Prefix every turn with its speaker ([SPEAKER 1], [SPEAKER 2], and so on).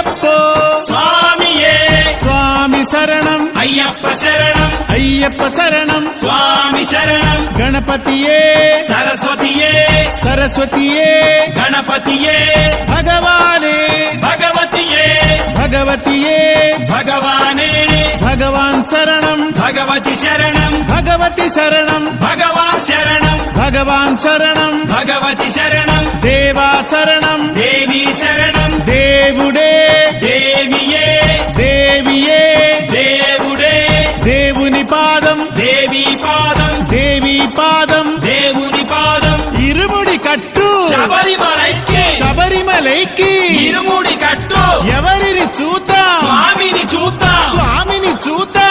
[SPEAKER 1] ஐயப்போ
[SPEAKER 2] சுவாமியே
[SPEAKER 1] சுவாமி சரணம்
[SPEAKER 2] ஐயப்ப சரணம்
[SPEAKER 1] ஐயப்ப சரணம்
[SPEAKER 2] சுவாமி சரணம்
[SPEAKER 1] கணபதியே
[SPEAKER 2] சரஸ்வதியே
[SPEAKER 1] சரஸ்வதியே
[SPEAKER 2] கணபதியே
[SPEAKER 1] பகவானே
[SPEAKER 2] பகவதியே
[SPEAKER 1] பகவதியே
[SPEAKER 2] பகவானே
[SPEAKER 1] பகவான் சரணம்
[SPEAKER 2] பகவதி சரணம்
[SPEAKER 1] பகவதி சரணம்
[SPEAKER 2] பகவான் சரணம்
[SPEAKER 1] பகவான் சரணம்
[SPEAKER 2] பகவதி சரணம்
[SPEAKER 1] தேவா சரணம்
[SPEAKER 2] தேவி சரணம்
[SPEAKER 1] దేవుడే